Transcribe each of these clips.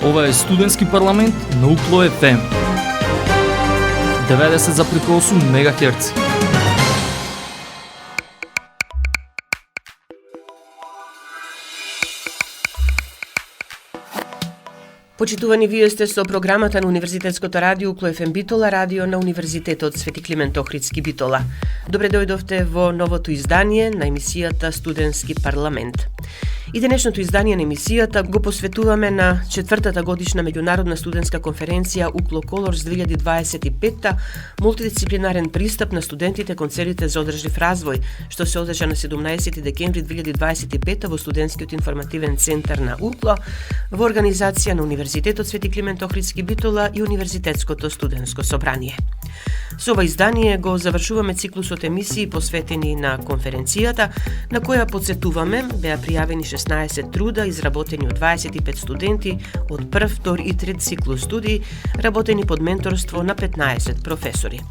Ова е студентски парламент на UKLO FM 90,8 МГц. Почитувани, вие сте со програмата на Универзитетското радио UKLO FM Битола, радио на Универзитетот Свети Климент Охридски Битола. Добре дојдовте во новото издание на емисијата Студентски парламент. И денешното издание на емисијата го посветуваме на 4-та годишна меѓународна студентска конференција UKLO Colors 2025, мултидисциплинарен пристап на студентите кон целите за одржлив развој, што се одржа на 17 декември 2025 во студентскиот информативен центар на UKLO, во организација на Универзитетот Свети Климент Охридски Битола и Универзитетското студентско собрание. Со ова издание го завршуваме циклусот емисии посветени на конференцијата, на која подсетуваме беа пријавени 16 труда изработени од 25 студенти од прв, втор и трет циклус студии, работени под менторство на 15 професори.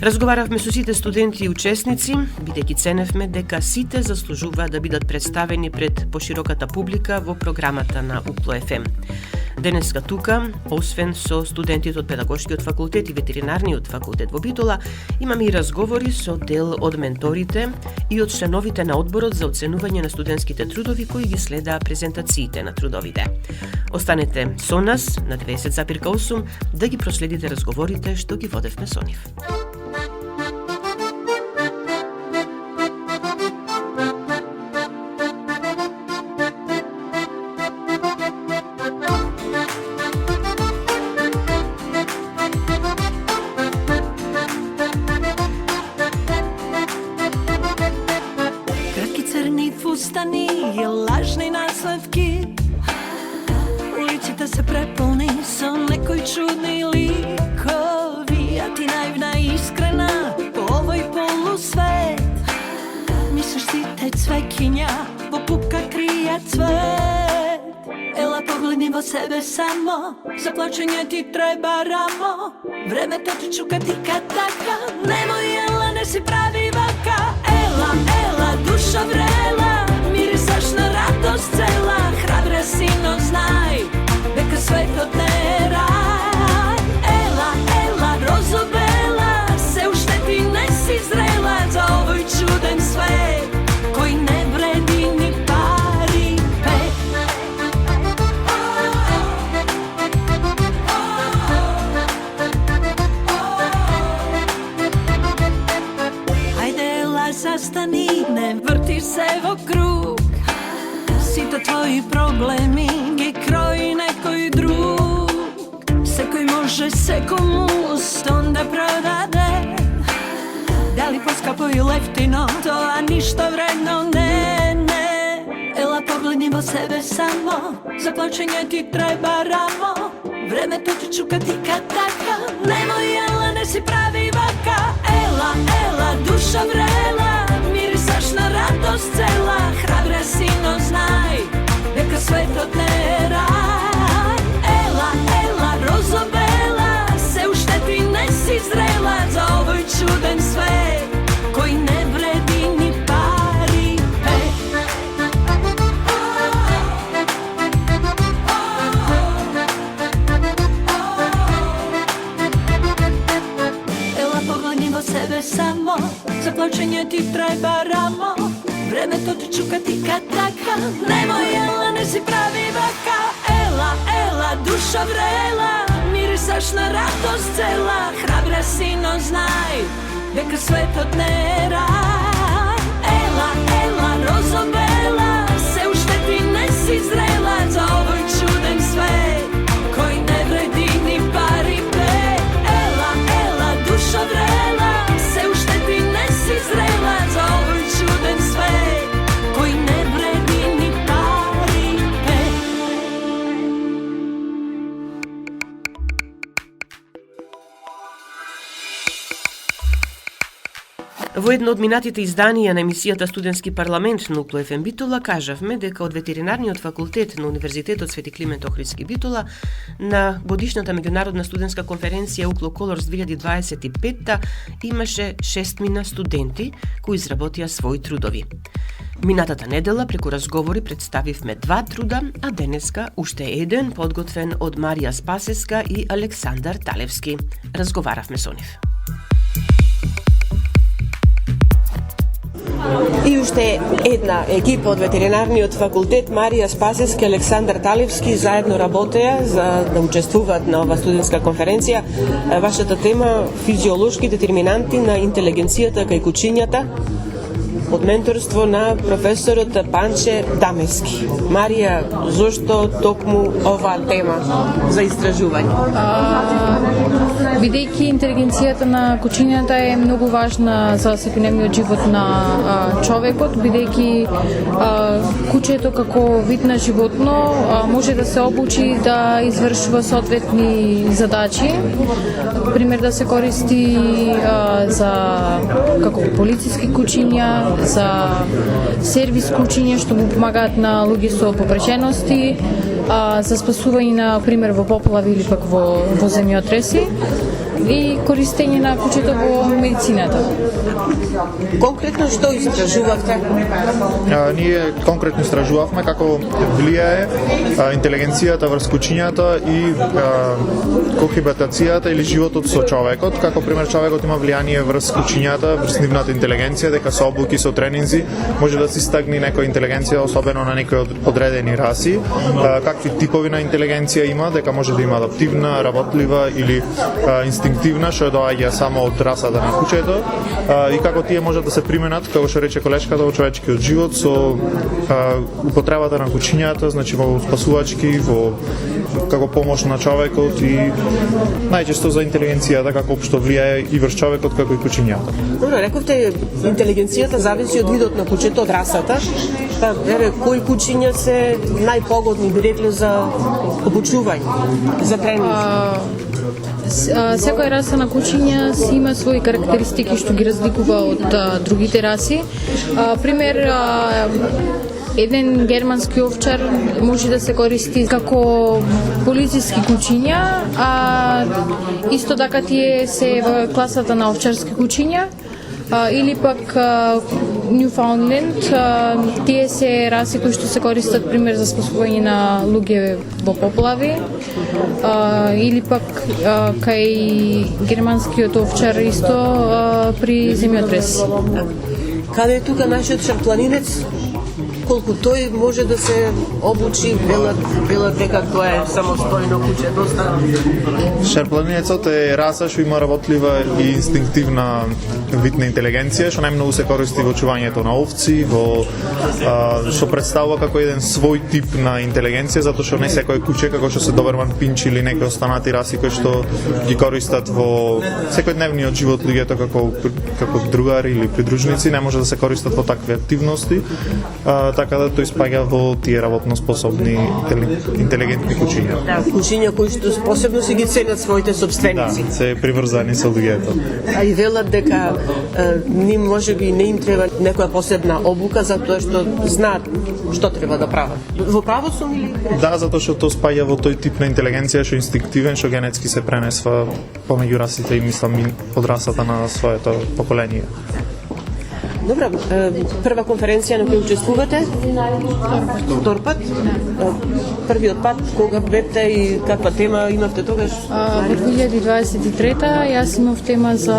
Разговаравме со сите студенти и учесници, бидејќи ценевме дека сите заслужуваат да бидат представени пред пошироката публика во програмата на UKLO FM. Денеска тука, освен со студентите од Педагошкиот факултет и Ветеринарниот факултет во Битола, имаме и разговори со дел од менторите и од членовите на одборот за оценување на студентските трудови кои ги следаа презентациите на трудовите. Останете со нас на 90,8 да ги проследите разговорите што ги водевме со нив. Лажни наследки, улиците се преполни со некои чудни ликови, а ти наивна и искрена по овој полусвет. Мислиш сите цвекиња во пупка кријат цвет. Ела погледни во себе само, за плачење ти треба рамо. Времето ти чука тика-така, немој ела, не си прави вака. Ела, ела, душа врела, мирисаш на радост цела, храбра си, но знај, дека светот не е рај. Ела, ела, розо бела, се уште ти не си зрела за овој чуден свет, кој не вреди ни пари пет. Ајде, ела, застани, не врти се во круг. Сите твои проблеми ги крои некој друг. Секој може секому стон да продаде. Дали поскапо и лефтино, тоа ништо вредно не. Ела погледни во себе само, за плачење ти треба рамо. Времето ти чука тика-така, немој ела, не си прави вака. Ела, ела, душа врела, мирисаш на радост цела, храбра си, но знај, дека светот не е рај. Ела, ела, розо бела, се уште ти не си зрела за овој чуден свет, кој не вреди ни пари пет. Ела погледни во себе само, за плачење ти треба рамо. Времето ти чука тика-така, немој ела, не си прави вака. Ела, ела, душа врела, мирисаш на радост цела, храбра си, но знај, дека светот не е рај. Ела, ела, розо бела, се уште ти не си зрела за овој чуден свет, кој не вреди ни пари пет. Ела, ела, душа врела, се уште ти не си зрела за овој чуден свет, кој не вреди ни пари пет. Во Во едно од минатите изданија на емисијата Студентски парламент на УКЛО ФМ Битола кажавме дека од ветеринарниот факултет на Универзитетот Свети Климент Охридски Битола на годишната меѓународна студентска конференција УКЛО Колорс 2025 имаше 6 студенти кои изработија своји трудови. Минатата недела преку разговори представивме 2 труда, а денеска уште еден подготвен од Марија Спасеска и Александар Талевски. Разговаравме со нив. И уште една екипа од ветеринарниот факултет, Марија Спасеска и Александар Талевски, заедно работеа за да учествуваат на ова студентска конференција. Вашата тема – физиолошки детерминанти на интелигенцијата кај кучињата, од менторство на професорот Панче Дамески. Марија, зошто токму оваа тема за истражување? Бидејќи интелигенцијата на кучињата е многу важна за секојдневниот живот на човекот, бидејќи кучето како вид на животно може да се обучи да извршува соодветни задачи, пример да се користи за како полициски кучиња, за сервис кучиња што му помагаат на луѓе со поврежености, за спасување на пример во поплави или пак во земјотреси и користење на кучето во медицината. Конкретно што истражувавте? Ние конкретно истражувавме како влијае интелигенцијата врз кучињата и кохибатацијата или животот со човекот. Како пример, човекот има влијание врз кучињата, врз нивната интелигенција, дека со обуки, со тренинзи може да се стагни некоја интелигенција, особено на некои одредени раси. Какви типови на интелигенција има, дека може да има адаптивна, работлива или инстинктивна, што доаѓа само од расата на кучето, и како тие можат да се применат, како што рече колешката, во човечкиот живот со употребата на кучињата, значи во спасувачки, како помош на човекот и најчесто за интелигенцијата како општо влијае и врз човекот како и кучињата. Добро, рековте интелигенцијата зависи од видот на кучето, од расата. Па, кои кучиња се најпогодни би рекле за обучување, за тренинг? Секоја раса на кучиња си има своји карактеристики што ги разликува од другите раси. Пример, еден германски овчар може да се користи како полициски кучиња, а исто така тие се во класата на овчарски кучиња. Или пак Newfoundland, тие се раси кои што се користат пример за спасување на луѓе во поплави, или пак кај германскиот овчар исто при земјотрес. Каде е тука нашиот шарпланинец? Колку тој може да се обучи, велат дека тоа е самостојно куче, доста. Шарпланинецот е раса што има работлива и инстинктивна вид на интелигенција, што најмногу се користи во чувањето на овци, што представува како еден свој тип на интелигенција, затоа што не секој куче, како што се доберман пинч или некои останати раси кои што ги користат во секојдневниот живот луѓето како другари или придружници, не може да се користат во такви активности. Така да тој спаѓа во тие работно способни интелигентни кучиња. Да, кучиња кои што посебно си ги ценат своите собственици. Да, се приврзани со луѓето. А и велат дека ним можеби не им треба некоја посебна обука затоа што знаат што треба да прават. Во право сум или? Да, затоа што тоа спаѓа во тој тип на интелигенција што инстинктивен, што генетски се пренесва помеѓу расите и мислам од расата на своето поколение. Добра, прва конференција на која учествувате? Втор пат? Првиот пат, кога бевте и каква тема имавте тогаш? Во 2023-та јас имав тема за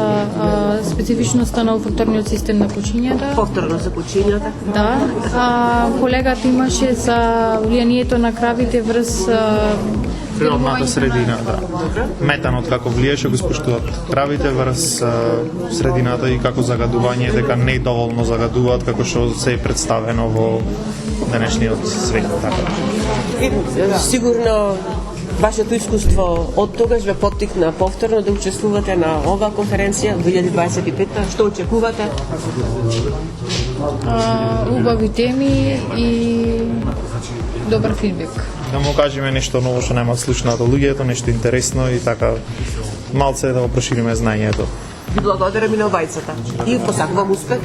специфичноста на факторниот систем на кучињата. Повторно за кучињата? Да. Колегата имаше за влијанието на кравите врз природната средина, да. Метанот како влијае што го спуштуваат кравите врз средината и како загадување, дека не доволно загадуваат како што се е представено во денешниот свет. И, сигурно вашето искуство од тогаш ве поттикна повторно да учествувате на оваа конференција 2025-та. Што очекувате? Убави теми и добар фидбек. Да му кажеме нешто ново што нема слушнато луѓето, нешто интересно и така малце да го прошириме знаењето. Ви благодарам и на обајцата. И посакувам успех.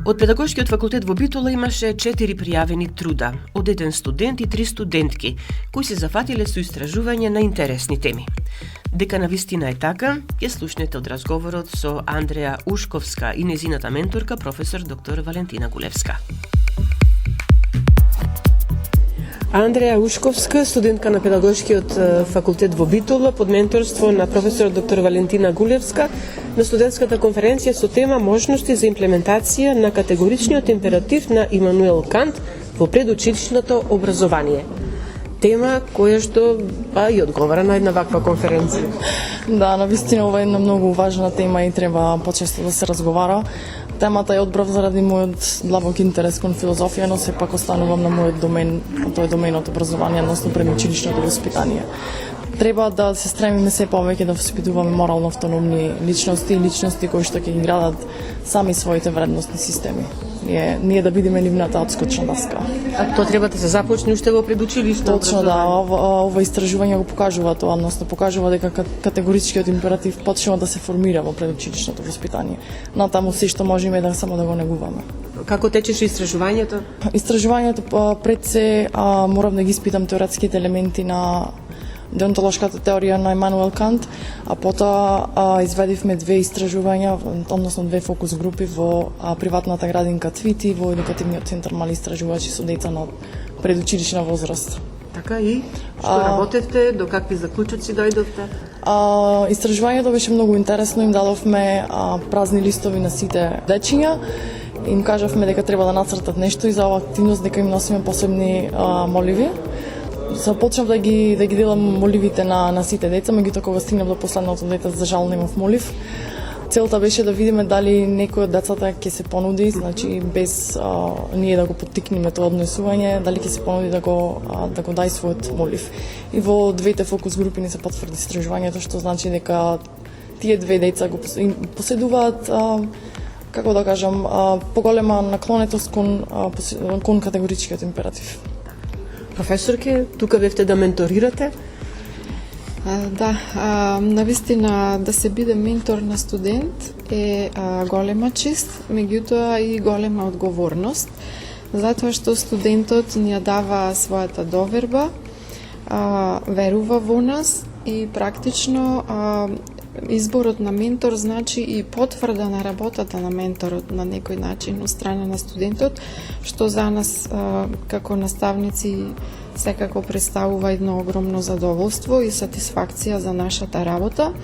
Од Педагошкиот факултет во Битола имаше 4 пријавени труда, од еден студент и 3 студентки, кои се зафатиле со истражување на интересни теми. Дека навистина е така, ќе слушнете од разговорот со Андреја Ушковска и незината менторка, професор доктор Валентина Гулевска. Андреја Ушковска, студентка на Педагошкиот факултет во Битола, под менторство на професор доктор Валентина Гулевска, на студентската конференција со тема можности за имплементација на категоричниот императив на Имануел Кант во предучилишното образование. Тема која што и одговара на една ваква конференција. Да, навистина ова е една многу важна тема и треба почесто да се разговара. Темата ја одбрав заради мојот длабок интерес кон филозофија, но сепак останувам на мојот домен, а тоа е доменот образование, односно предучилишното воспитание. Треба да се стремиме се повеќе да воспитуваме морално автономни личности и личности кои што ќе ги градат сами своите вредностни системи. Ние да бидеме нивната отскочна даска. А тоа треба да се започне уште во предучилишно Точно да, ова истражување го покажува тоа, односно покажува дека категоричкиот императив почнува да се формира во предучилишното воспитание. Натаму се што можеме да само да го негуваме. Како течеше истражувањето? Истражувањето пред се морав да ги испитам теоретските елементи на деонтолошката теорија на Имануел Кант, а потоа изведивме 2 истражувања, односно 2 фокус групи во приватната градинка Твити, во едукативниот центар Мали истражувачи со деца на предучилишна возраст. Така и што работевте, до какви заклучоци дојдовте? Истражувањето беше многу интересно, им дадовме празни листови на сите дечиња, им кажавме дека треба да нацртат нешто и за оваа активност дека им носиме посебни моливи. Започнав да ги делам моливите на сите деца, меѓутоа кога стигнав до последното дете, за жал немав молив. Целта беше да видиме дали некој од децата ќе се понуди, значи без ние да го поттикнеме тоа однесување, дали ќе се понуди да го дај својот молив. И во 2 фокус групи ни се потврди истражувањето, што значи дека тие 2 деца го поседуваат како да кажам, поголема наклонетост кон категоричкиот императив. Професорке, тука бевте да менторирате? Да, навистина да се биде ментор на студент е голема чест, меѓутоа и голема одговорност, затоа што студентот ни ја дава својата доверба, верува во нас и практично изборот на ментор значи и потврда на работата на менторот на некој начин од страна на студентот, што за нас како наставници секако представува едно огромно задоволство и сатисфакција за нашата работа.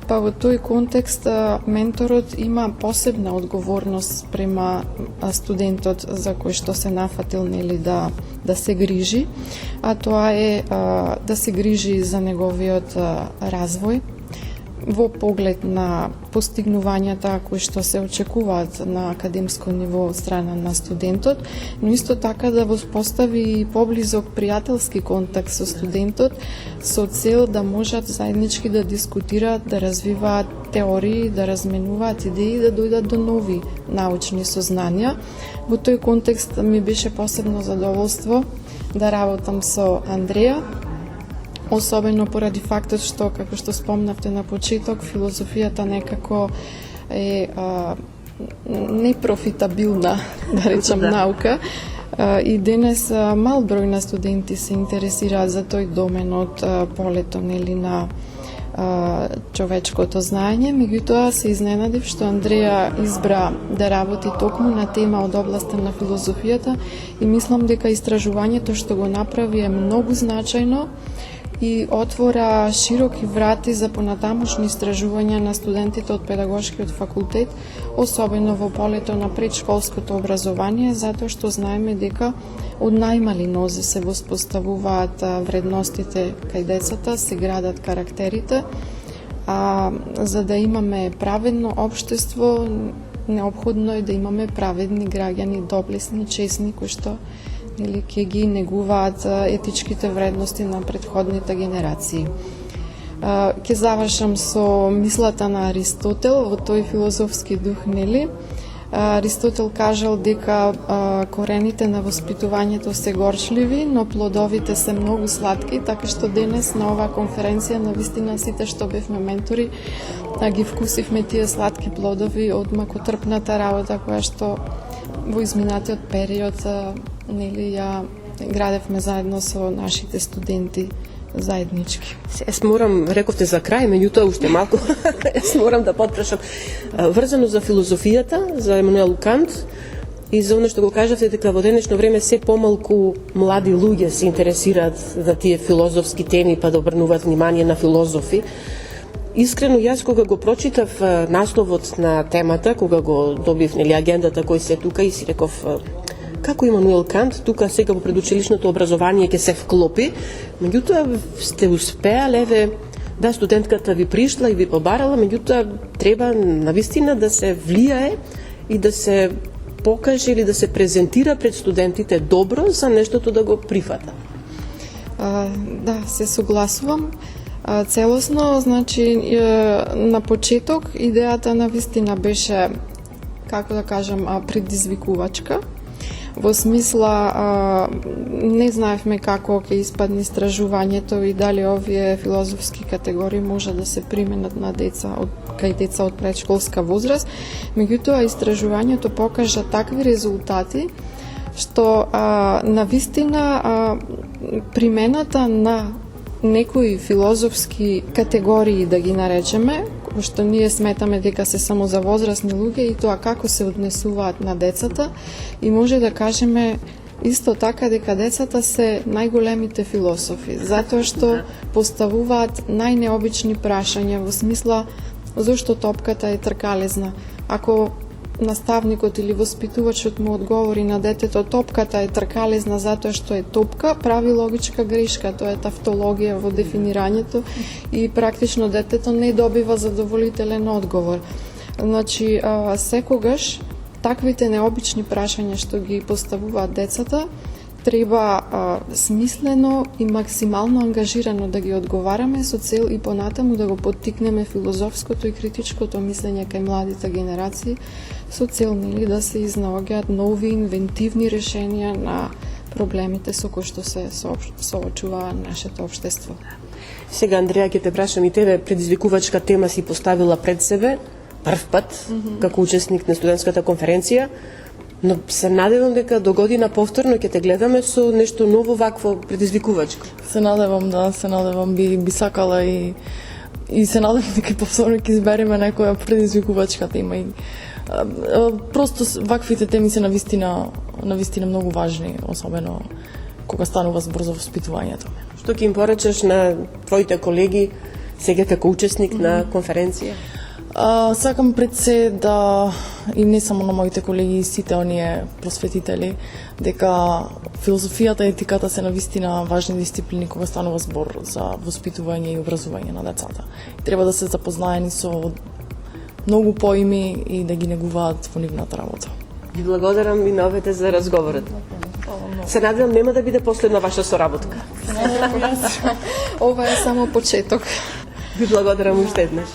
Па во тој контекст менторот има посебна одговорност према студентот за кој што се нафатил да се грижи, а тоа е да се грижи за неговиот развој во поглед на постигнувањата кои што се очекуваат на академско ниво од страна на студентот, но исто така да воспостави поблизок пријателски контакт со студентот со цел да можат заеднички да дискутираат, да развиваат теории, да разменуваат идеи, да дојдат до нови научни сознанија. Во тој контекст ми беше посебно задоволство да работам со Андреја, особено поради фактот што, како што спомнавте на почеток, филозофијата некако е непрофитабилна, да речам, наука. И денес мал број на студенти се интересираат за тој домен од полето на човечкото знаење, меѓутоа се изненадив што Андреја избра да работи токму на тема од областа на филозофијата и мислам дека истражувањето што го направи е многу значајно и отвора широки врати за понатамошни истражувања на студентите од Педагошкиот факултет, особено во полето на предшколското образование, затоа што знаеме дека од најмали нозе се воспоставуваат вредностите кај децата, се градат карактерите, а за да имаме праведно општество, неопходно е да имаме праведни граѓани, доблесни, честни, кои што ќе ги негуваат етичките вредности на претходните генерации. Ќе завршам со мислата на Аристотел во тој филозофски дух, Аристотел кажал дека корените на воспитувањето се горчливи, но плодовите се многу сладки, така што денес на оваа конференција навистина сите што бевме ментори ги вкусивме тие сладки плодови од макотрпната работа која што во изминатиот период нели ја градевме заедно со нашите студенти заеднички. Јас морам, рековте за крај, меѓутоа уште малку, јас морам да потпрашам врзано за филозофијата, за Емануел Кант и за оно што го кажавте дека во денешно време се помалку млади луѓе се интересираат за тие филозофски теми па да обрнуваат внимание на филозофи. Искрено, јас кога го прочитав насловот на темата, кога го добив нели агендата кој се тука и си реков како Имануел Кант, тука сега во предучилишното образование ќе се вклопи, меѓутоа сте успеале, да, студентката ви пришла и ви побарала, меѓутоа треба навистина да се влијае и да се покаже или да се презентира пред студентите добро за нештото да го прифата. Да, се согласувам. Целосно, значи, на почеток идејата навистина беше, како да кажам, предизвикувачка. Во смисла, не знаевме како ќе испадне истражувањето и дали овие филозофски категории може да се применат на деца кај деца од предшколска возраст. Меѓутоа, истражувањето покажа такви резултати што навистина примената на некои филозофски категории, да ги наречеме, што ние сметаме дека се само за возрастни луѓе и тоа како се однесуваат на децата, и може да кажеме исто така дека децата се најголемите философи, затоа што поставуваат најнеобични прашања во смисла зошто топката е тркалезна. Ако наставникот или воспитувачот му одговори на детето топката е тркалезна затоа што е топка, прави логичка грешка, тоа е тавтологија во дефинирањето и практично детето не добива задоволителен одговор. Значи, секогаш таквите необични прашања што ги поставуваат децата треба смислено и максимално ангажирано да ги одговараме со цел и понатаму да го поттикнеме филозофското и критичкото мислење кај младите генерации со цел нели да се изнаоѓаат нови инвентивни решенија на проблемите со кои што се соочува нашето општество. Сега, Андреја, ќе те прашам и тебе, предизвикувачка тема си поставила пред себе прв пат како учесник на студентската конференција, но се надевам дека до година повторно ќе те гледаме со нешто ново вакво предизвикувачко. Се надевам, би сакала и се надевам дека повторно ќе избереме некоја предизвикувачка тема. И просто ваквите теми се навистина многу важни, особено кога станува збор за воспитувањето. Што ќе им порачаш на твоите колеги сега како учесник на конференција? Сакам пред се да, и не само на моите колеги, и сите оние просветители, дека филозофијата и етиката се навистина важни дисциплини кога станува збор за воспитување и образување на децата. Треба да се запознаени со многу поими и да ги негуваат во нивната работа. Ви благодарам и на овете за разговорот. Се надевам нема да биде последна ваша соработка. Ова е само почеток. Ви благодарам уште еднаш.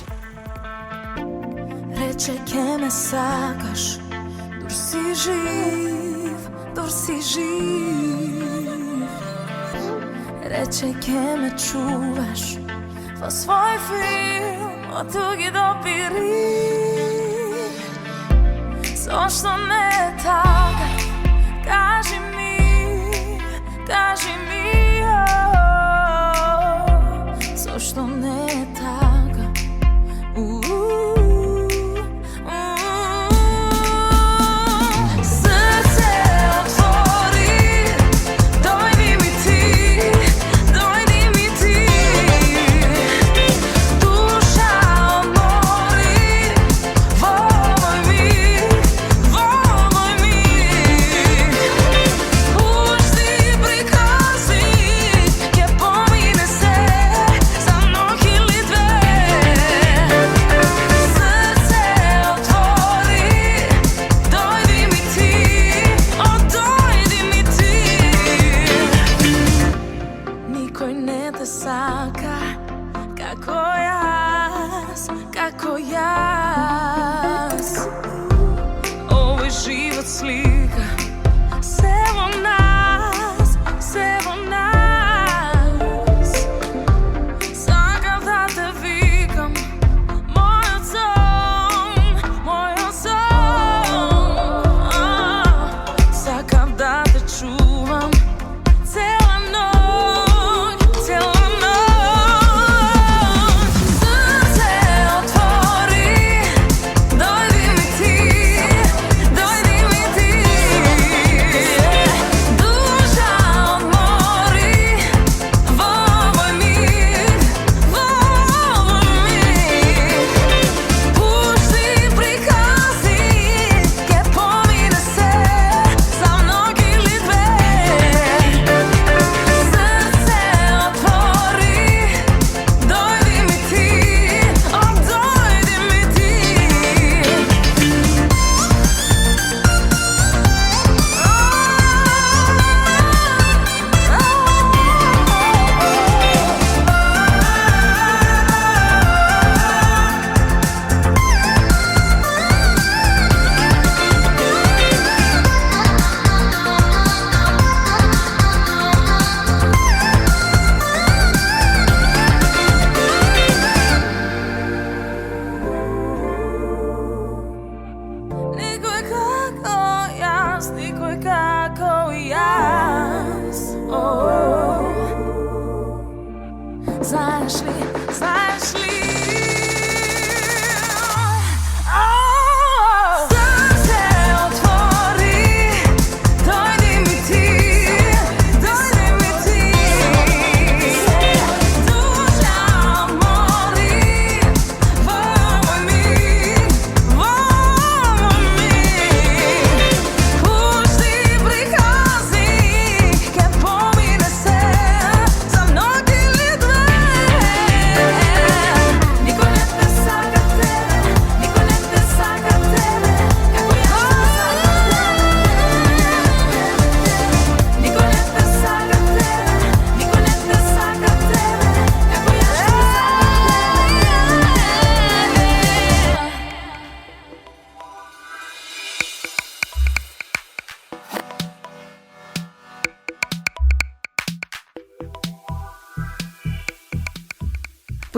Рече ке ме сакаш, дур си жив. Рече ке ме чуваш во свој филм од туги допири. Зошто не е така? Кажи ми, зошто не е така? Волој ми,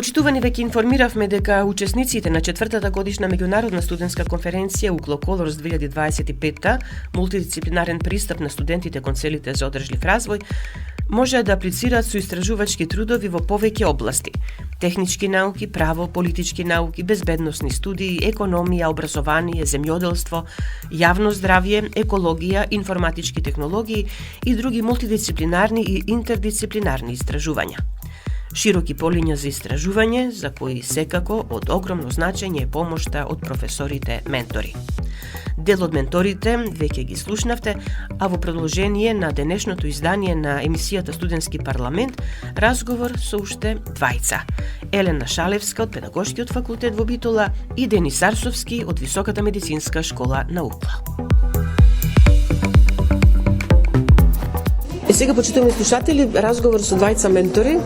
Почитувани, веќе информиравме дека учесниците на 4-та годишна меѓународна студентска конференција UCLO Colors 2025, мултидисциплинарен пристап на студентите кон целите за одржлив развој, може да аплицираат со истражувачки трудови во повеќе области: технички науки, право, политички науки, безбедносни студии, економија, образование, земјоделство, јавно здравје, екологија, информатички технологии и други мултидисциплинарни и интердисциплинарни истражувања. Широки полиња за истражување, за кои секако од огромно значење е помошта од професорите ментори. Дел од менторите веќе ги слушнавте, а во продолжение на денешното издание на емисијата Студентски парламент, разговор со уште двајца: Елена Шалевска од Педагошкиот факултет во Битола и Денис Арсовски од Високата медицинска школа на UCLO. И сега, почитувани слушатели, разговор со двајца ментори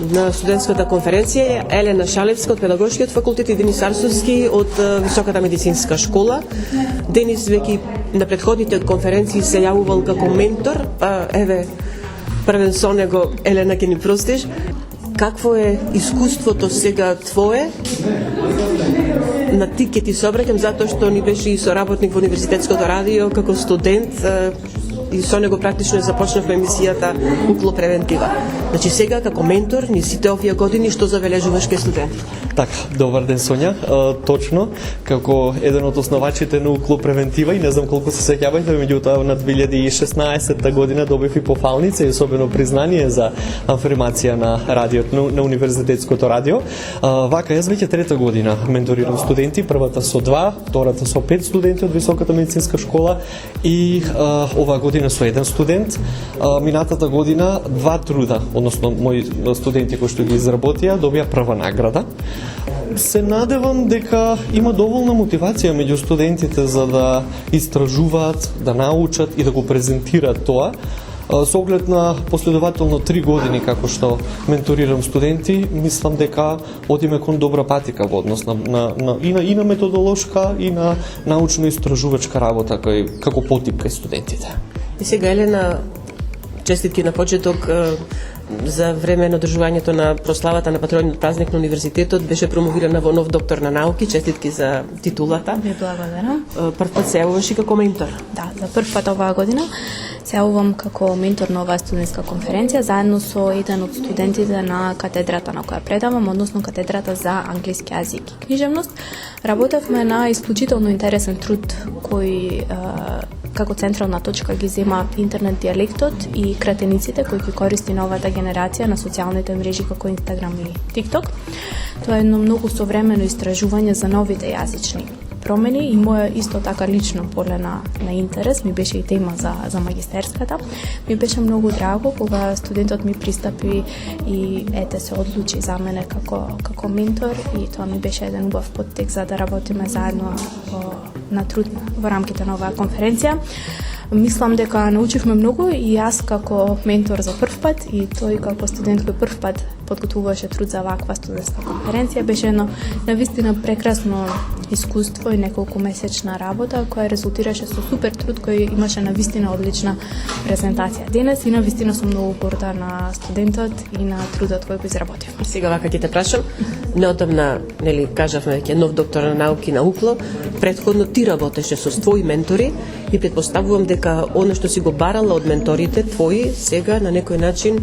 на студентската конференција: Елена Шалевска од Педагошкиот факултет и Денис Арсовски од Високата медицинска школа. Денис веќе на претходните конференции се јавувал како ментор, еве првен со него, Елена, ќе ни простиш. Какво е искуството сега твое? На ти ќе ти се обраќам затоа што ни беше и соработник во Универзитетското радио како студент, и со него практично започнавме емисијата UCLO Превентива. Значи сега како ментор ни сите овие години што забележуваш кај студентите? Така, добар ден, Сонја. Точно, како еден од основачите на UCLO Превентива, и не знам колку се сеќавате, меѓутоа на 2016 година добив и пофалница и особено признание за афирмација на радиот, на Универзитетското радио. Вака, јас веќе трета година менторирам студенти, првата со 2, втората со 5 студенти од Високата медицинска школа и оваа година со 1 студент. Минатата година 2 труда, односно мои студенти кои што ги изработија, добија прва награда. Се надевам дека има доволна мотивација меѓу студентите за да истражуваат, да научат и да го презентираат тоа. Со оглед на последователно 3 години како што менторирам студенти, мислам дека одиме кон добра патика во однос и на методолошка и на научно-истражувачка работа како потип кај студентите. И сега, Елена, честитки на почеток за време на одржувањето на прославата на патрониот празник на универзитетот. Беше промовирана во нов доктор на науки. Честитки за титулата. Ви благодарам. Прв пат се јавуваш и како ментор. Да, за прв пат оваа година се јавувам како ментор на оваа студентска конференција заедно со еден од студентите на катедрата на која предавам, односно катедрата за англиски јазик и книжевност. Работевме на исклучително интересен труд кој како централна точка ги зема интернет диалектот и кратениците кои ги користи новата генерација на социјалните мрежи како Инстаграм и ТикТок. Тоа е едно многу современо истражување за новите јазични промени и моја исто така лично поле на интерес ми беше и тема за магистерската. Ми беше многу драго кога студентот ми пристапи и се одлучи за мене како ментор, и тоа ми беше еден убав поттик за да работиме заедно на труд во рамките на оваа конференција. Мислам дека научивме многу и јас како ментор за прв пат и тој како студент кој прв пат подготвуваше труд за ваква студентска конференција. Беше едно навистина прекрасно искуство и неколку месечна работа која резултираше со супер труд кој имаше навистина одлична презентација денес, и навистина сум многу горда на студентот и на трудот кој го изработив. Сега вака ќе те прашам, неодамна, нели, кажавме дека нов доктор на науки на UCLO, претходно ти работеше со твои ментори и предпоставувам дека оно што си го барала од менторите твои сега на некој начин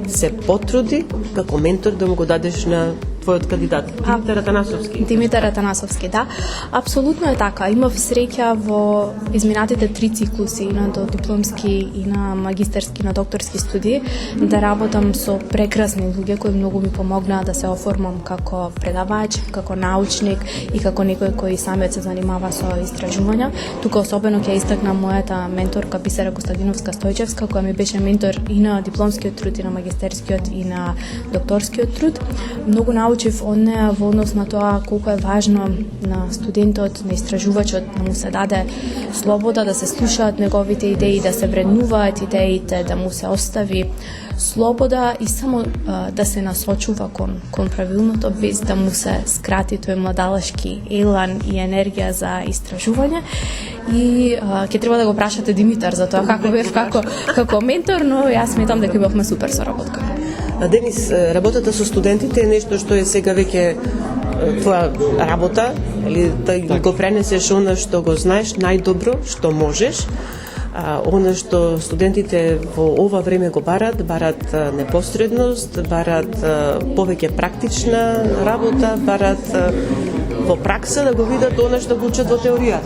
се потруди како ментор да му го дадеш на твојот кандидат, Димитар Атанасовски. Димитар Атанасовски, да. Апсолутно е така. Имав среќа во изминатите 3 циклуси, и на дипломски, и на магистерски, на докторски студии, да работам со прекрасни луѓе кои многу ми помогнаа да се оформам како предавач, како научник и како некој кој самиот се занимава со истражувања. Тука особено ќе истакнам мојата менторка Бисера Костадиновска Стојчевска, која ми беше ментор и на дипломскиот труд, и на магистерскиот, и на докторскиот труд. Многу научив од неа во однос на тоа колку е важно на студентот, на истражувачот да му се даде слобода да се слушаат неговите идеи, да се вреднуваат идеите, да му се остави слобода и само да се насочува кон правилното, без да му се скрати тој младалашки елан и енергија за истражување. И ќе треба да го прашате Димитар за тоа како бев како ментор, но јас сметам дека бевме супер соработка. Денис, работата со студентите е нешто што е сега веќе твоја работа, или да го пренесеш она што го знаеш најдобро, што можеш. Она што студентите во ова време го барат непосредност, барат повеќе практична работа, барат во пракса да го видат она што го учат во теоријата.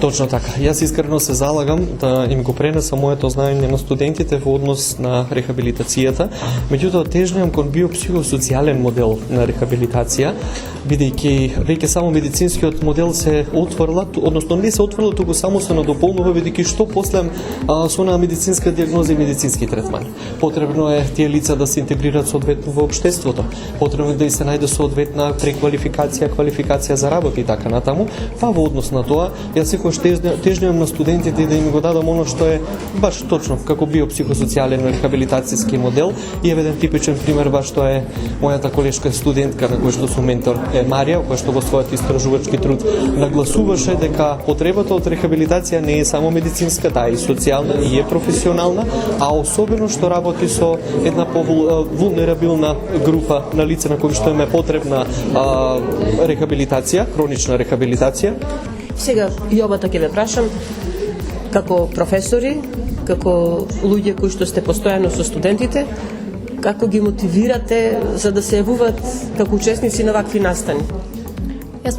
Точно така. Јас искрено се залагам да им го пренесам моето знаење на студентите во однос на рехабилитацијата, меѓутоа тежнеам кон биопсихосоцијален модел на рехабилитација, бидејќи веќе само медицинскиот модел се отврла, односно не се отврла, туку само се надополнува, бидејќи што после со онаа медицинска дијагноза и медицински третман. Потребно е тие лица да се интегрираат соодветно во општеството. Потребно е да и се најде соодветна преквалификација, квалификација за работа и така натаму. Па во однос на тоа, јас секогаш тежнеам на студентите да им го дадам оно што е баш точно како биопсихосоцијален рехабилитацијски модел. И еден типичен пример баш тоа е мојата колешка студентка на која што сум ментор е Марија, која што во својот истражувачки труд нагласуваше дека потребата од рехабилитација не е само медицинска, таа е и социјална и е професионална, а особено што работи со една повулнерабилна група на лица на кои што им е потребна рехабилитација, хронична рехабилитација. Сега и обата ќе ве прашам, како професори, како луѓе кои што сте постојано со студентите, како ги мотивирате за да се јавуваат како учесници на вакви настани?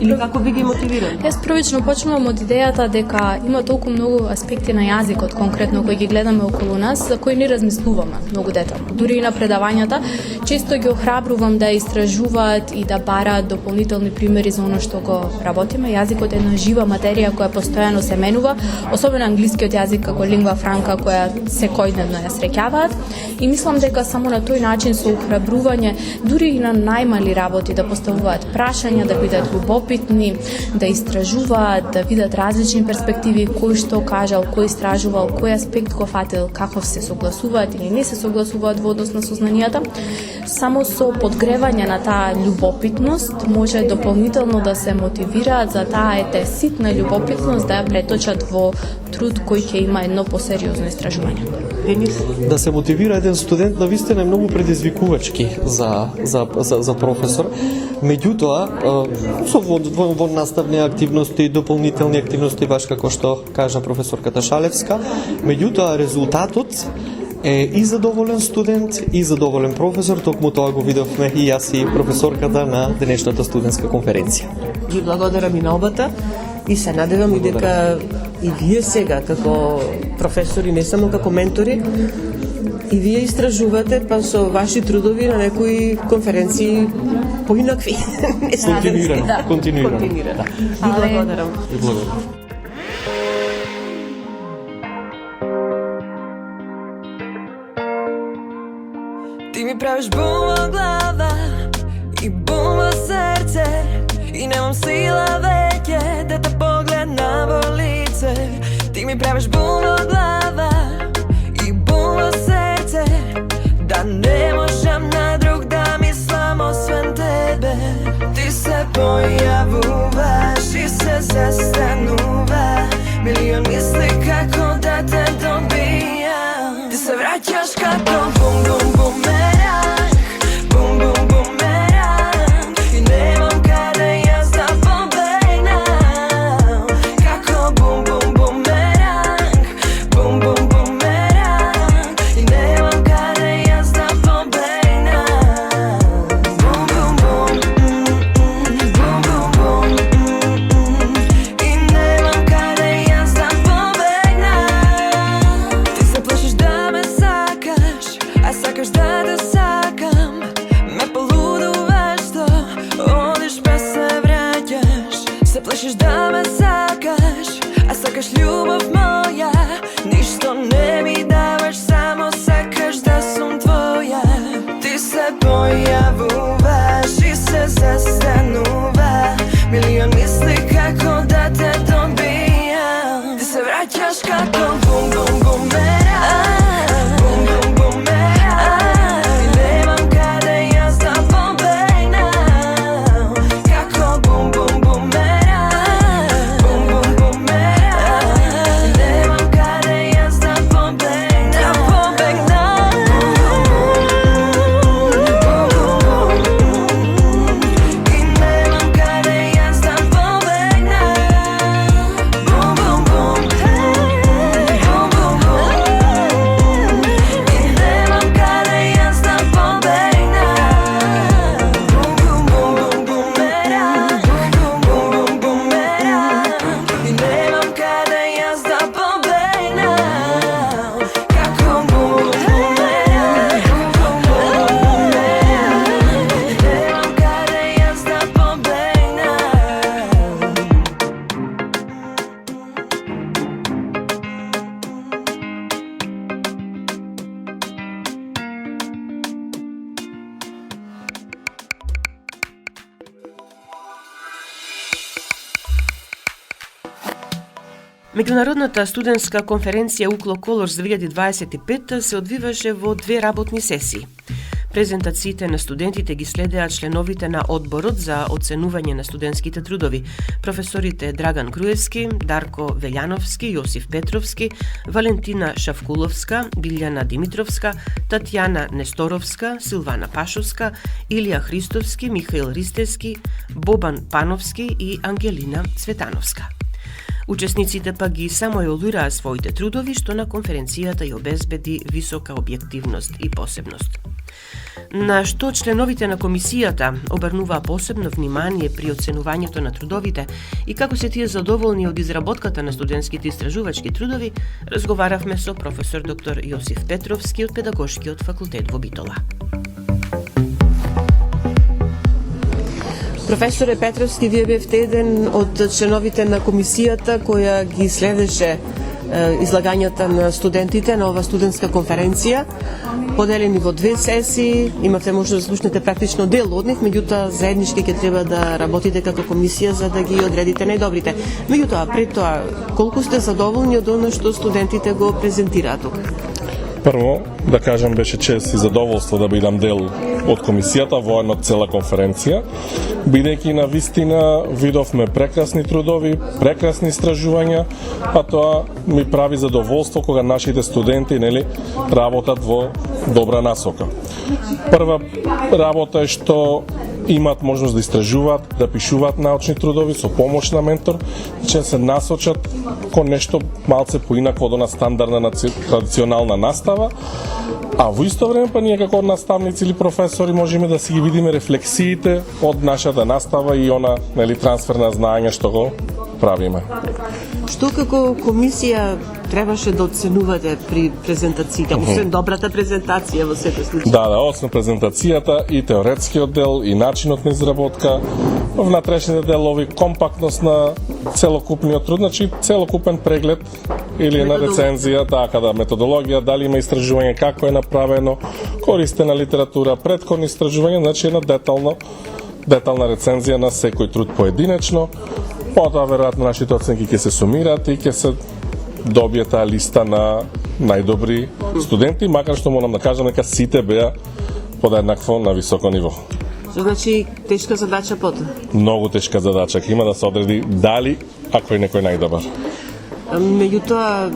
Или како би ги мотивирали? Јас првично почнувам од идејата дека има толку многу аспекти на јазикот конкретно кои ги гледаме околу нас, за кои не размислуваме многу детално. Дури и на предавањата, често ги охрабрувам да истражуваат и да бараат дополнителни примери за оно што го работиме. Јазикот е една жива материја која постојано се менува, особено англискиот јазик како лингва франка која секојдневно ја среќаваат. И мислам дека само на тој начин со охрабрување, дури и на најмали работи да поставуваат прашања, да бидат опитни, да истражуваат, да видат различни перспективи, кој што кажал, кој истражувал, кој аспект го фатил, каков се согласуваат или не се согласуваат во однос на сознанијата. Само со подгревање на таа љубопитност може дополнително да се мотивираат за таа ситна љубопитност да ја преточат во труд кој ќе има едно посериозно истражување. Да се мотивира еден студент навистина е многу предизвикувачки за професор. Меѓутоа, во наставни активности, дополнителни активности, баш како што кажа професорката Шалевска, меѓутоа резултатот е и задоволен студент и задоволен професор, токму тоа го видовме и јас и професорката на денешната студентска конференција. Ги благодарам и на обата и се надевам и дека и вие сега како професори, не само како ментори, и вие истражувате па со ваши трудови на некои конференции поинакви. Континуирано. Да. Ви благодарам. Ти ми правиш бум во глава и бум во срце и немам сила веќе да те погледнам во лице. Ти ми правиш бум во глава и бум во срце, да не можам на друг да мислам освен тебе. Ти се појавуваш и се застанува, милион мисли како да те добијам. Ти се враќаш како бум бум бумеранг, бум бум бумеранг, и немам каде јас да побегнам. Како бум бум бумеранг, бум бум бумеранг, и немам каде јас да побегнам. Бум бум бум, бум бум бум, и немам каде јас да побегнам. Ти се плашиш да ме сакаш, а сакаш да те сакам. Ме полудуваш што одиш без се враќаш. Се плашиш да ме сакаш, а сакаш љубов моја. Ништо не ми даваш, само сакаш да сум твоја. Ти се појавуваш и се застанува, милион мисли како да те добијам. Ти се враќаш како бум бум бумеранг, бум бум бумеранг, и немам каде јас да побегнам. Како бум бум бумеранг, бум бум бумеранг, и немам каде јас да побегнам. Меѓународната студентска конференција UCLO Colors 2025 се одвиваше во две работни сесии. Презентациите на студентите ги следеа членовите на Одборот за оценување на студентските трудови, професорите Драган Груевски, Дарко Велјановски, Јосиф Петровски, Валентина Шавкуловска, Билјана Димитровска, Татјана Несторовска, Силвана Пашовска, Илија Христовски, Михаил Ристевски, Бобан Пановски и Ангелина Цветановска. Учесниците па ги самоеволуираа своите трудови, што на конференцијата ја обезбеди висока објективност и посебност. На што членовите на комисијата обрнуваа посебно внимание при оценувањето на трудовите и како се тие задоволни од изработката на студентските истражувачки трудови, разговаравме со професор доктор Јосиф Петровски од Педагошкиот факултет во Битола. Професоре Петровски, вие бевте еден од членовите на комисијата која ги следеше излагањата на студентите на ова студентска конференција, поделени во две сесии, имавте можност да слушнете практично дел од нив, меѓутоа заеднички ќе треба да работите како комисија за да ги одредите најдобрите. Меѓутоа, пред тоа, колку сте задоволни од оно што студентите го презентираат тука? Прво, да кажам, беше чест и задоволство да бидам дел од комисијата во една цела конференција, бидејќи на вистина видовме прекрасни трудови, прекрасни истражувања, а тоа ми прави задоволство кога нашите студенти работат во добра насока. Прва работа е што имаат можност да истражуваат, да пишуваат научни трудови со помош на ментор, че се насочат кон нешто малце поинако од она стандардна традиционална настава, а во исто време па ние како наставници или професори можеме да си ги видиме рефлексиите од нашата настава и она трансфер на знаење што го правиме. Што како комисија требаше да оценувате при презентациите, освен добрата презентација во секој случај? Да, освен презентацијата и теоретскиот дел и начинот на изработка, внатрешните делови, компактност на целокупниот труд, значи целокупен преглед или една рецензија, така да, методологија, дали има истражување, како е направено, користена литература, претходни истражувања, значи една детална рецензија на секој труд поединечно. Потоа веројатно нашите оценки ќе се сумираат и ќе се добие таа листа на најдобри студенти, макар што морам да кажам дека сите беа подеднакво на високо ниво. Значи, тешка задача потоа? Многу тешка задача, има да се одреди дали, ако е некој најдобар. Меѓутоа,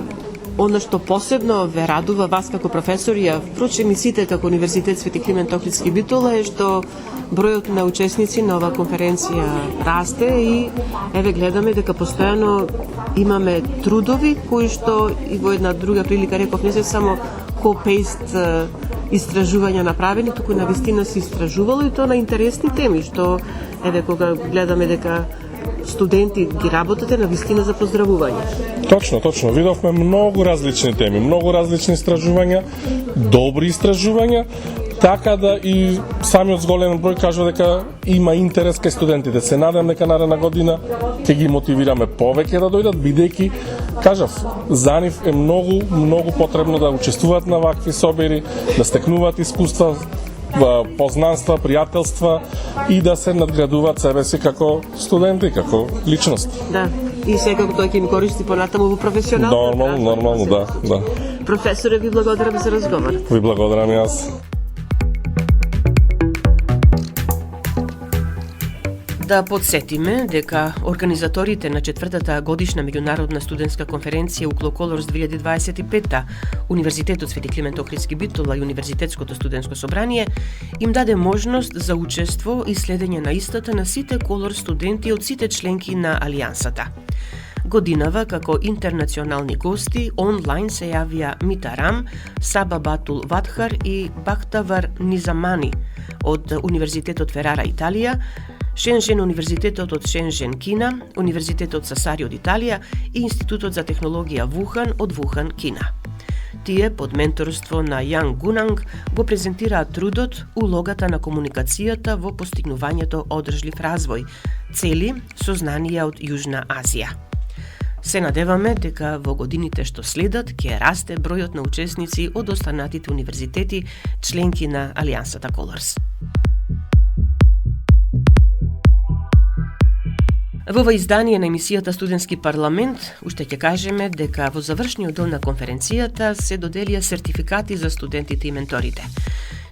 оно што посебно ве радува вас како професори, а впрочем и сите како Универзитет Свети Климент Охридски Битола, е што бројот на учесници на оваа конференција расте и еве гледаме дека постојано имаме трудови кои што и во една друга прилика реков не се само copy-paste истражувања направени, туку на вистина се истражувало и тоа на интересни теми, што еве кога гледаме дека студенти ги работите, на вистина за поздравување. Точно. Видовме многу различни теми, многу различни истражувања, добри истражувања, така да и самиот зголемен број кажува дека има интерес кај студентите. Се надам дека наредна година ќе ги мотивираме повеќе да дојдат, бидејќи, кажав, за нив е многу потребно да учествуваат на вакви собери, да стекнуваат искуства, познанства, пријателства и да се надградуваат себе си како студенти, како личности. Да, и секако тој ќе им користи понатаму во професионално. Нормално, да. Професоре, ви благодарам за разговорот. Ви благодарам и јас. Да подсетиме дека организаторите на 4-та годишна меѓународна студентска конференција UCLO Colors 2025, Универзитетот Свети Климент Охридски Битола и Универзитетското студентско собрание им даде можност за учество и следење на истата на сите Colors студенти од сите членки на Алијансата. Годинава, како интернационални гости, онлайн се јавија Мита Рам, Саба Батул Вадхар и Бахтавар Низамани од Универзитетот Ферара Италија, Шенжен Универзитетот од Шенжен Кина, Универзитетот Сасари од Италија и Институтот за технологија Вухан од Вухан Кина. Тие, под менторство на Јан Гунанг, го презентираат трудот, улогата на комуникацијата во постигнувањето одржлив развој, цели сознанија од Јужна Азија. Се надеваме дека во годините што следат ќе расте бројот на учесници од останатите универзитети членки на Алијансата Colors. Во ова издание на емисијата Студентски парламент уште ќе кажеме дека во завршниот дел на конференцијата се доделија сертификати за студентите и менторите.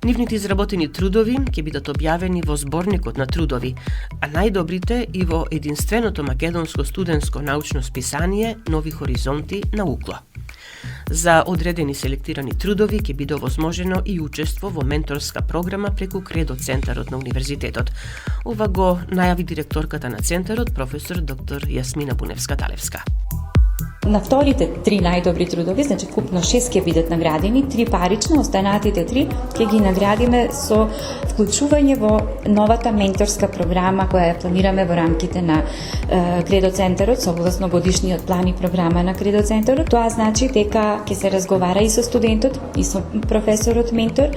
Нивните изработени трудови ќе бидат објавени во зборникот на трудови, а најдобрите и во единственото македонско студентско научно списание Нови хоризонти на УКЛО. За одредени селектирани трудови ќе биде овозможено и учество во менторска програма преку Кредо Центарот на Универзитетот. Ова го најави директорката на Центарот, професор доктор Јасмина Буневска-Талевска. На вторите 3 најдобри трудови, значи купно 6 ќе бидат наградени, 3 парично, останатите 3 ќе ги наградиме со вклучување во новата менторска програма која ја планираме во рамките на Кредо Центарот, согласно годишниот план и програма на Кредо Центарот. Тоа значи дека ќе се разговара и со студентот, и со професорот ментор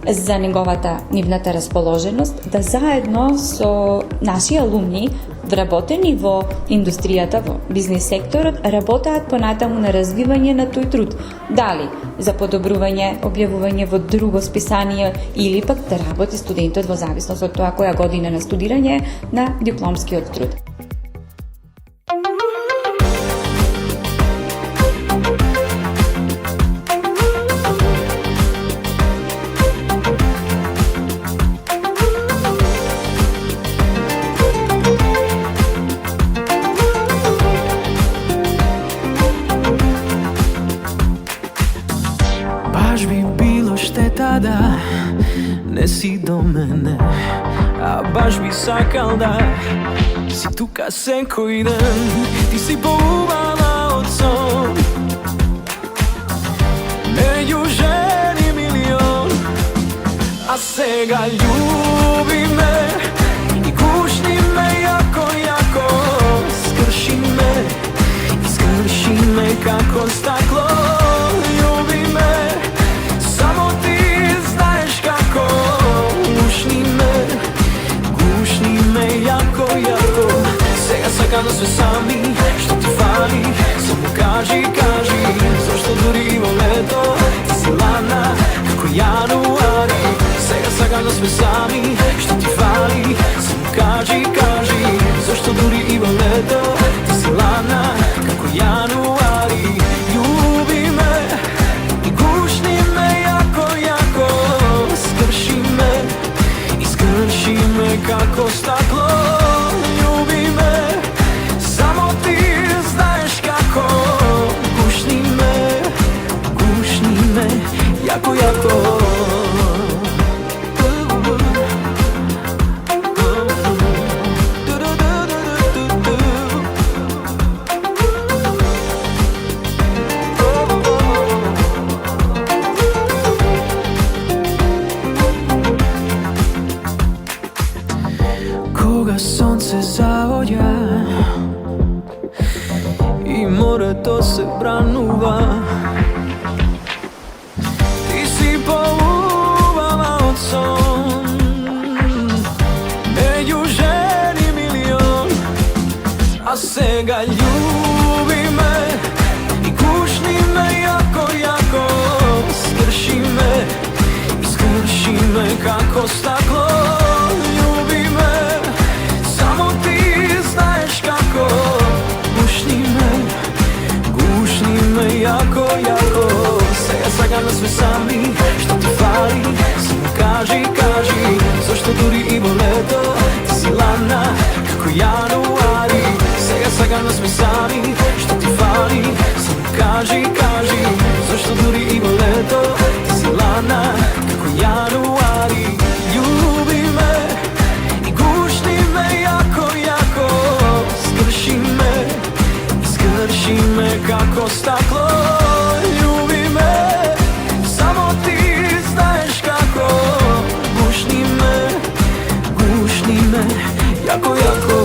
за нивната расположеност, да заедно со наши алумни вработени во индустријата, во бизнес секторот, работаат понатаму на развивање на тој труд. Дали за подобрување, објавување во друго списание или пак да работи студентот во зависност од тоа која година на студирање на дипломскиот труд. Да не си до мене, а баш би сакал да си тука секој ден. Ти си поубава од сон, меѓу жени милион, а сега љуби ме и гушни ме јако, јако. Скрши ме како стакло, љуби ме. Само ти знаеш како, гушни ме јако, јако. Сега сакам да сме сами, што ти фали, само кажи, зашто дури во лето ти си ладна како јануари. Сега сакам да сме сами, што ти фали, само кажи, зашто дури и во лето ти си ладна како јануари. Љуби ме и гушни ме јако, јако. Скрши ме како стакло, љуби ме. Само ти знаеш како, гушни ме јако, јако. Сонце заоѓа и морето се бранува, ти си поубава од сон, меѓу жени милион, а сега љуби ме и гушни ме јако, јако. Скрши ме како стакло, љуби ме. Само ти знаеш како, гушни ме јако, јако. Сега сакам да сме сами, што ти фали, само кажи, зашто дури и во лето ти си ладна како јануари. Сега сакам да сме сами, што ти фали, само кажи, зашто дури и во лето ти си ладна како јануари. Љуби ме и гушни ме јако, јако. Скрши ме како стакло, љуби ме. Само ти знаеш како, гушни ме јако, јако.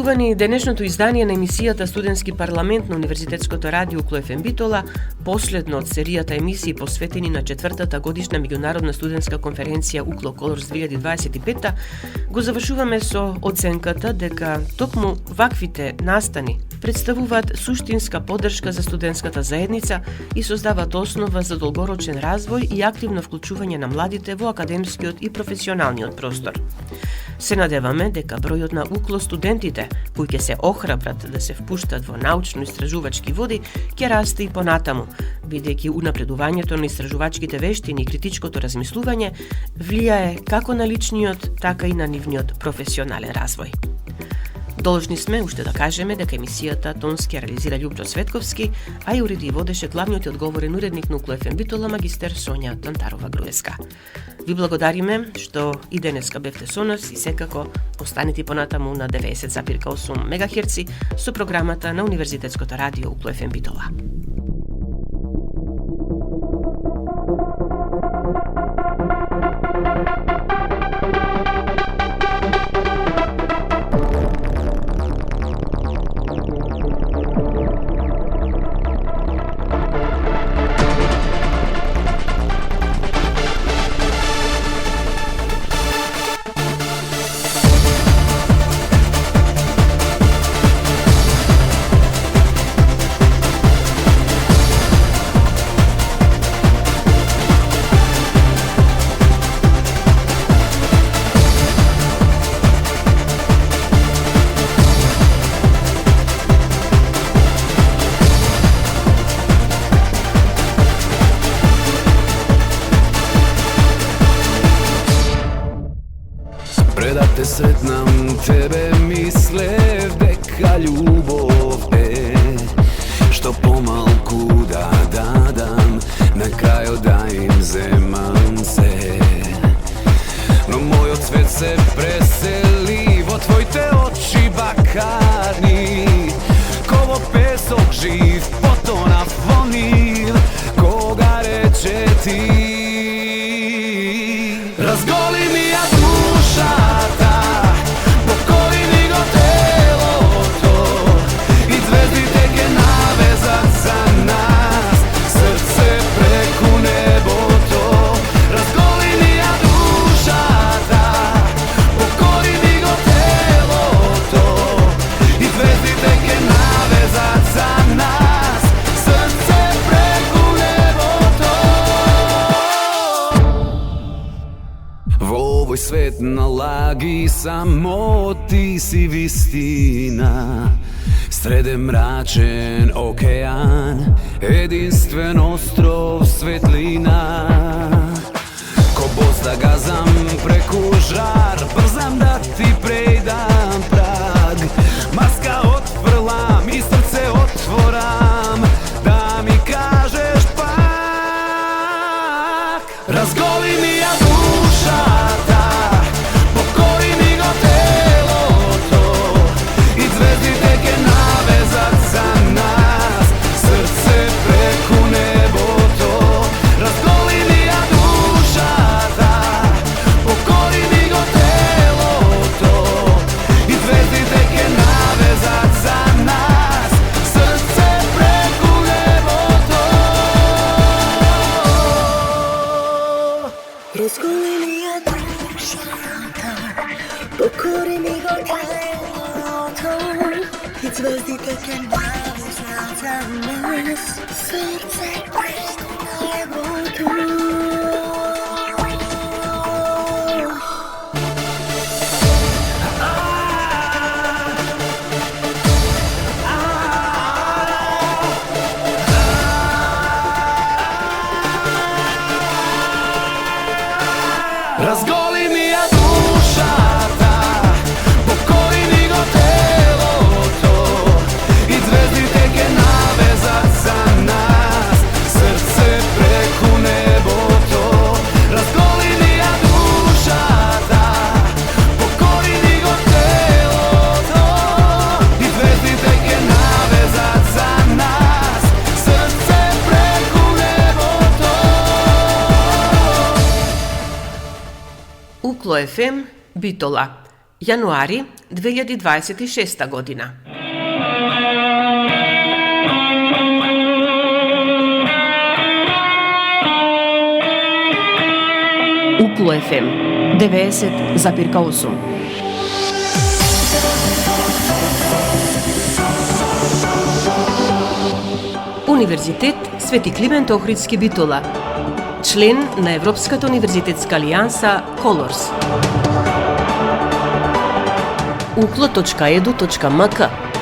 Почитувани, денешното издание на емисијата Студентски парламент на Универзитетското радио UKLO FM Битола, последно од серијата емисии посветени на 4-та годишна меѓународна студентска конференција UKLO Colors 2025, го завршуваме со оценката дека токму ваквите настани представуваат суштинска поддршка за студентската заедница и создаваат основа за долгорочен развој и активно вклучување на младите во академскиот и професионалниот простор. Се надеваме дека бројот на UKLO студентите кои ќе се охрабрат да се впуштат во научно-истражувачки води ќе расте и понатаму, бидејќи унапредувањето на истражувачките вештини и критичкото размислување влијае како на личниот, така и на нивниот професионален развој. Должни сме уште да кажеме дека емисијата тонски реализира Љупчо Светковски, а ја уреди и водеше главниот и одговорен уредник на UKLO FM Битола магистер Сонја Тантарова-Груевска. Ви благодариме што и денеска бевте со нас и секако останете понатаму на 90,8 МГц со програмата на Универзитетското радио UKLO FM Битола. Те сретнам тебе, мислев дека љубов е што помалку да дадам, на крајот да им земам се. Но мојот свет се пресели во твоите очи бакарни, ко во песок жив потонав во нив, кога рече ти разголи ми ја душата. Овој свет на лаги, само ти си вистина. Среден мрачен океан, единствен остров светлина. Ко боз да газам преку жар, брзам да ти прејдам праг. Маска отфрлам и срце отворам, да ми кажеш пак. Разголи ми ја душата, разголи ми ја душата, покори ми го телото и звездите ке навезат за нас, срце преку небото. Разголи ми ја душата, покори ми го телото и звездите ке навезат за нас, срце преку небото. UKLO FM Битола. Јануари 2026 година. Укло ФМ 90,8. Универзитет Свети Климент Охридски Битола. Член на Европската универзитетска алијанса Колорс. uklo.edu.mk